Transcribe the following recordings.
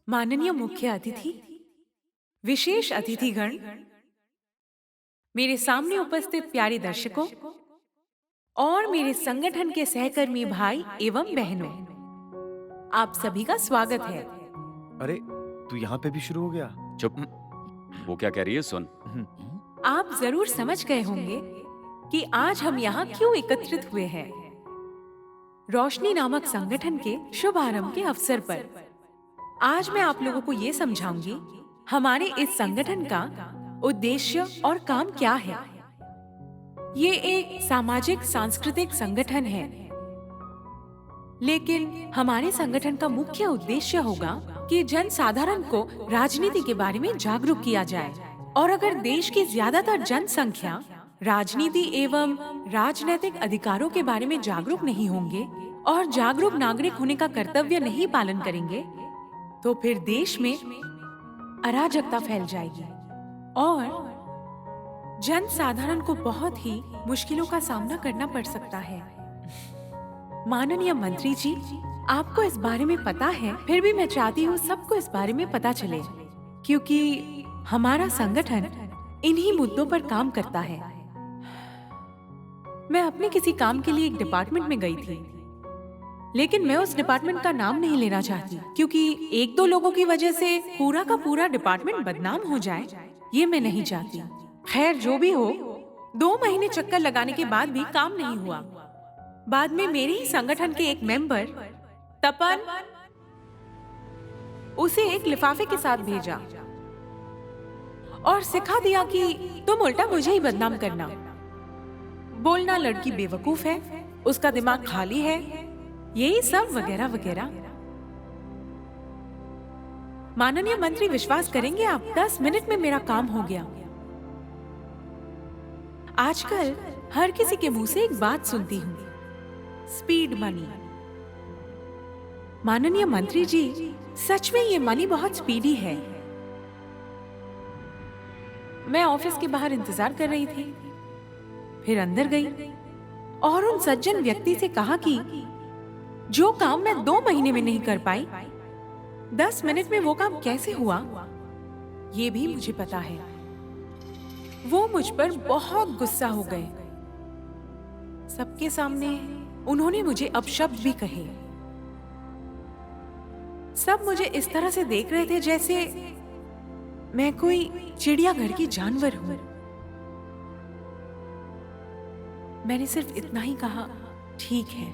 माननीय मुख्य अतिथि, विशेष अतिथिगण, मेरे सामने उपस्थित प्यारे दर्शकों और मेरे संगठन के सहकर्मी भाई एवं बहनों, आप सभी का स्वागत है। अरे, तू यहाँ पे भी शुरू हो गया? चुप। वो क्या कह रही है सुन। आप जरूर समझ गए होंगे कि आज हम यहाँ क्यों एकत्रित हुए हैं। रोशनी नामक संगठन के शुभारंभ के अवसर पर आज मैं आप लोगों को ये समझाऊंगी हमारे इस संगठन का उद्देश्य और काम क्या है। ये एक सामाजिक सांस्कृतिक संगठन है, लेकिन हमारे संगठन का मुख्य उद्देश्य होगा कि जन साधारण को राजनीति के बारे में जागरूक किया जाए। और अगर देश की ज्यादातर जनसंख्या राजनीति एवं राजनीतिक अधिकारों के बारे में जागरूक नहीं होंगे और जागरूक नागरिक होने का कर्तव्य नहीं पालन करेंगे, तो फिर देश में अराजकता फैल जाएगी और जन साधारण को बहुत ही मुश्किलों का सामना करना पड़ सकता है। माननीय मंत्री जी, आपको इस बारे में पता है, फिर भी मैं चाहती हूँ सबको इस बारे में पता चले, क्योंकि हमारा संगठन इन्हीं मुद्दों पर काम करता है। मैं अपने किसी काम के लिए एक डिपार्टमेंट में गई थी, लेकिन मैं उस डिपार्टमेंट का नाम नहीं लेना चाहती, क्योंकि एक दो लोगों की वजह से पूरा का पूरा डिपार्टमेंट बदनाम हो जाए, ये मैं नहीं चाहती। खैर, जो भी हो, 2 महीने चक्कर लगाने के बाद भी काम नहीं हुआ। बाद में मेरे ही संगठन के एक मेंबर तपन उसे एक लिफाफे के साथ भेजा और सिखा दिया कि तुम उल्टा मुझे ही बदनाम करना, बोलना लड़की बेवकूफ है, उसका दिमाग खाली है, यही सब वगैरह वगैरह। माननीय मंत्री, विश्वास करेंगे आप, 10 मिनट में मेरा काम हो गया। आजकल हर किसी के मुंह से एक बात सुनती हूँ, स्पीड मनी। माननीय मंत्री जी, सच में ये मनी बहुत स्पीडी है। मैं ऑफिस के बाहर इंतजार कर रही थी, फिर अंदर गई और उन सज्जन व्यक्ति से कहा कि जो काम मैं 2 महीने में नहीं कर पाई, 10 मिनट में वो काम कैसे हुआ, ये भी मुझे पता है। वो मुझ पर बहुत गुस्सा हो गए। सबके सामने उन्होंने मुझे अपशब्द भी कहे। सब मुझे इस तरह से देख रहे थे जैसे मैं कोई चिड़ियाघर की जानवर हूं। मैंने सिर्फ इतना ही कहा, ठीक है,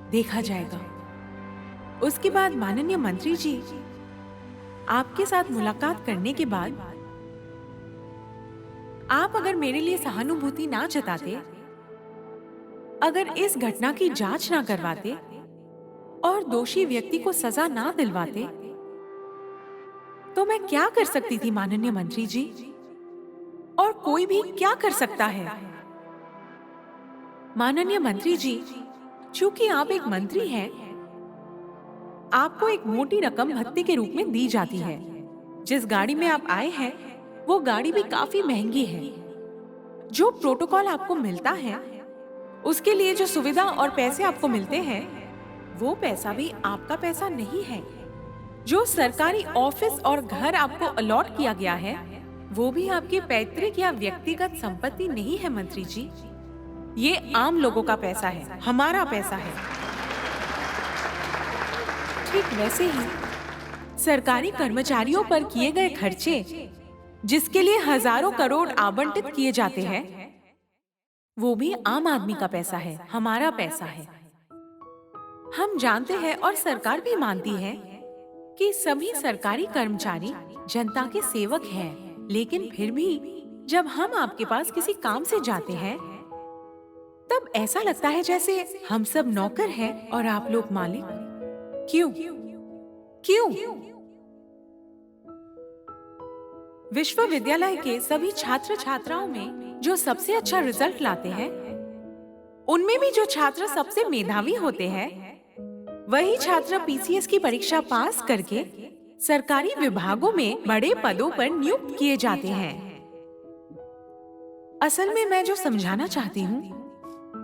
देखा जाएगा। उसके बाद माननीय मंत्री जी, आपके साथ मुलाकात करने के बाद आप अगर मेरे लिए सहानुभूति ना जताते, अगर इस घटना की जांच ना करवाते और दोषी व्यक्ति को सजा ना दिलवाते, तो मैं क्या कर सकती थी माननीय मंत्री जी? और कोई भी क्या कर सकता है? माननीय मंत्री जी, चूंकि आप एक मंत्री हैं, आपको एक मोटी रकम भत्ते के रूप में दी जाती है। जिस गाड़ी में आप आए हैं, वो गाड़ी भी काफी महंगी है। जो प्रोटोकॉल आपको मिलता है, उसके लिए जो सुविधा और पैसे आपको मिलते हैं, वो पैसा भी आपका पैसा नहीं है। जो सरकारी ऑफिस और घर आपको अलॉट किया गया है, वो भी आपकी पैतृक या व्यक्तिगत संपत्ति नहीं है मंत्री जी। ये आम लोगों का पैसा है, हमारा पैसा है। ठीक वैसे ही सरकारी कर्मचारियों पर किए गए खर्चे, जिसके लिए हजारों करोड़ आवंटित किए जाते हैं, वो भी आम आदमी का पैसा है, हमारा पैसा है। हम जानते हैं और सरकार भी मानती है कि सभी सरकारी कर्मचारी जनता के सेवक हैं, लेकिन फिर भी जब हम आपके पास किसी काम से जाते हैं, तब ऐसा लगता है जैसे हम सब नौकर हैं और आप लोग मालिक। क्यों? क्यों? विश्वविद्यालय के सभी छात्र छात्राओं में जो सबसे अच्छा रिजल्ट लाते हैं, उनमें भी जो छात्र सबसे मेधावी होते हैं, वही छात्र पीसीएस की परीक्षा पास करके सरकारी विभागों में बड़े पदों पर नियुक्त किए जाते हैं। असल में मैं जो समझाना चाहती हूँ,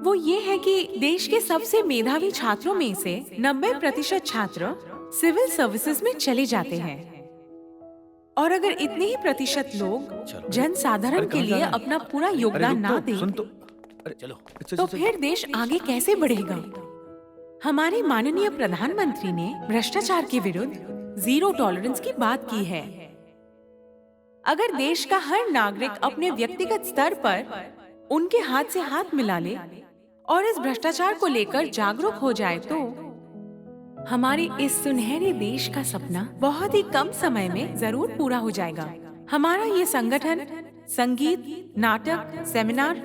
वो ये है कि देश के सबसे मेधावी छात्रों में से 90% छात्र सिविल सर्विसेज में चले जाते हैं। और अगर इतने ही प्रतिशत लोग जन साधारण के लिए अपना पूरा योगदान ना दें, सुन तो। अरे चलो तो फिर देश आगे कैसे बढ़ेगा? हमारे माननीय प्रधानमंत्री ने भ्रष्टाचार के विरुद्ध जीरो टॉलरेंस की बात की है। अगर देश का हर नागरिक अपने व्यक्तिगत स्तर पर उनके हाथ से हाथ मिला ले और इस भ्रष्टाचार को लेकर जागरूक हो जाए, तो हमारे इस सुनहरे देश का सपना बहुत ही कम समय में जरूर पूरा हो जाएगा। हमारा ये संगठन संगीत, नाटक, सेमिनार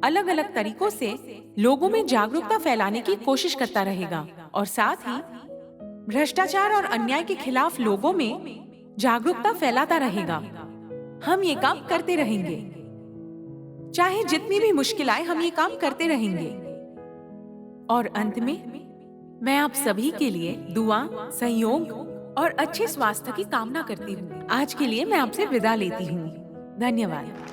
अलग अलग तरीकों से लोगों में जागरूकता फैलाने की कोशिश करता रहेगा और साथ ही भ्रष्टाचार और अन्याय के खिलाफ लोगों में जागरूकता फैलाता रहेगा। हम ये काम करते रहेंगे, चाहे जितनी भी मुश्किल आए, हम ये काम करते रहेंगे। और अंत में मैं आप सभी के लिए दुआ, सहयोग और अच्छे स्वास्थ्य की कामना करती हूँ। आज के लिए मैं आपसे विदा लेती हूँ। धन्यवाद।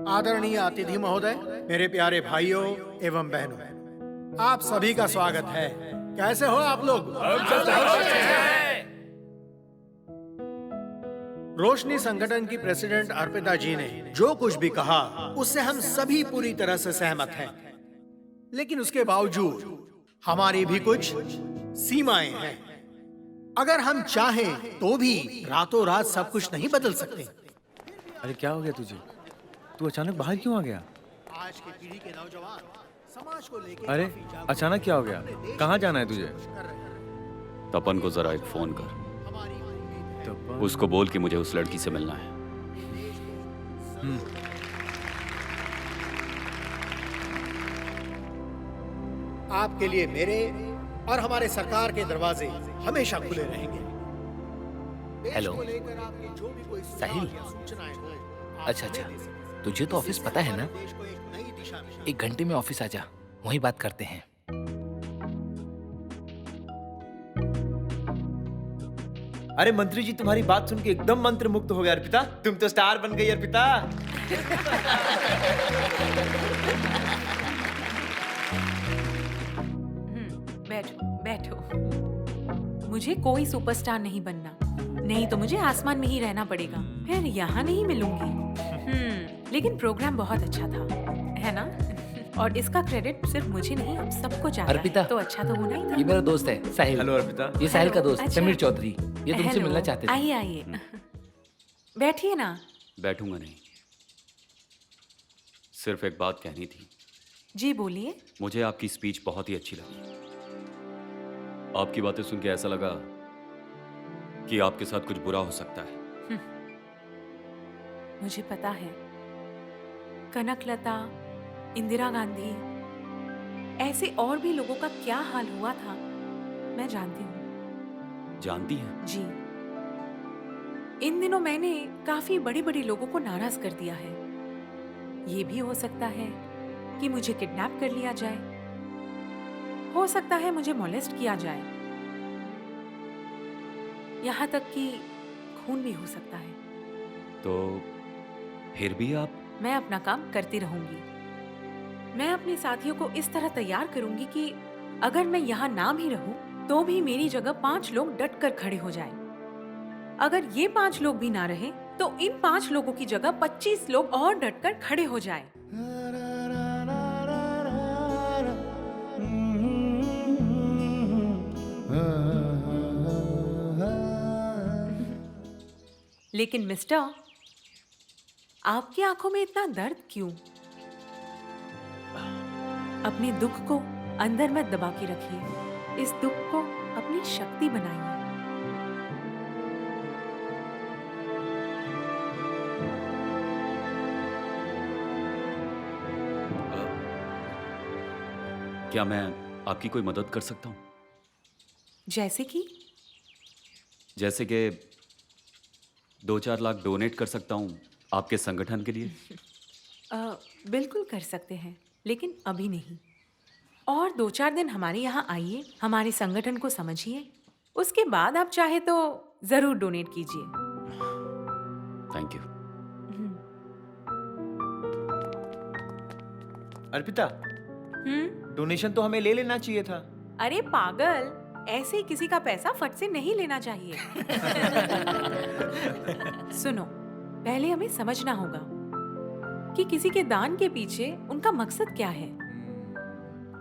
आदरणीय अतिथि महोदय, मेरे प्यारे भाइयों एवं बहनों, आप सभी का स्वागत है। कैसे हो आप लोग? रोशनी संगठन की प्रेसिडेंट अर्पिता जी ने जो कुछ भी कहा उससे हम सभी पूरी तरह से सहमत हैं। लेकिन उसके बावजूद हमारी भी कुछ सीमाएं हैं। अगर हम चाहें तो भी रातों रात सब कुछ नहीं बदल सकते। अरे क्या हो गया तुझे? तू अचानक बाहर क्यों आ गया? आज की पीढ़ी के नौजवान समाज को लेकर अरे काफी जागरूक अचानक क्या हो गया? कहाँ जाना है तुझे? कर रहे हैं। तपन को जरा एक फोन कर, हमारी उम्मीद है उसको बोल कि मुझे उस लड़की से मिलना है। आपके लिए मेरे और हमारे सरकार के दरवाजे हमेशा खुले रहेंगे। देश हेलो। को लेकर आपकी जो भी कोई सुझाव साहिल। या सूचनाएं हो, आप अच्छा, हमें अच्छा। दे सकते हैं। तुझे तो ऑफिस पता है ना? देश को एक नई दिशा में 1 घंटे में ऑफिस आ जा, वहीं बात करते हैं। अरे मंत्री जी, तुम्हारी बात सुन के एकदम मंत्र मुक्त हो गया अर्पिता। तुम तो स्टार बन गई अर्पिता। बैठो बैठो। मुझे कोई सुपरस्टार नहीं बनना, नहीं तो मुझे आसमान में ही रहना पड़ेगा। फिर यहाँ नहीं मिलूंगी। लेकिन प्रोग्राम बहुत अच्छा था, है ना? और इसका क्रेडिट सिर्फ मुझे नहीं, हम सबको जाता अर्पिता, है। तो अच्छा तो होना ही था। ये मेरा दोस्त है साहिल। हेलो अर्पिता। ये साहिल का दोस्त अच्छा। समीर चौधरी। ये तुमसे हेलो, मिलना चाहते थे। आइए आइए, बैठिए ना। बैठूंगा नहीं, सिर्फ एक बात कहनी थी। जी बोलिए। मुझे आपकी स्पीच बहुत ही अच्छी लगी। आपकी बातें सुन के ऐसा लगा कि आपके साथ कुछ बुरा हो सकता है। मुझे पता है, कनकलता, इंदिरा गांधी, ऐसे और भी लोगों का क्या हाल हुआ था, मैं जानती हूँ। जानती हैं? जी, इन दिनों मैंने काफी बड़े बड़े लोगों को नाराज कर दिया है। ये भी हो सकता है कि मुझे किडनैप कर लिया जाए, हो सकता है मुझे मोलेस्ट किया जाए, यहाँ तक कि खून भी हो सकता है। तो फिर भी आप? मैं अपना काम करती रहूंगी। मैं अपने साथियों को इस तरह तैयार करूंगी कि अगर मैं यहाँ ना भी रहूं, तो भी मेरी जगह 5 लोग डट कर खड़े हो जाएं। अगर ये 5 लोग भी ना रहे, तो इन 5 लोगों की जगह 25 लोग और डट कर खड़े हो जाएं। लेकिन मिस्टर, आपकी आंखों में इतना दर्द क्यों? अपने दुख को अंदर मत दबा के रखिए, इस दुख को अपनी शक्ति बनाइए। क्या मैं आपकी कोई मदद कर सकता हूँ? जैसे कि? जैसे कि 2-4 लाख डोनेट कर सकता हूँ आपके संगठन के लिए। बिल्कुल कर सकते हैं, लेकिन अभी नहीं। और 2-4 दिन हमारे यहाँ आइए, हमारे संगठन को समझिए। उसके बाद आप चाहे तो जरूर डोनेट कीजिए। Thank you. Arpita, hmm. Donation तो हमें ले लेना चाहिए था। अरे पागल, ऐसे किसी का पैसा फट से नहीं लेना चाहिए। सुनो, पहले हमें समझना होगा कि किसी के दान के पीछे उनका मकसद क्या है।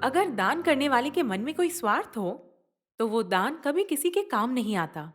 अगर दान करने वाले के मन में कोई स्वार्थ हो तो वो दान कभी किसी के काम नहीं आता।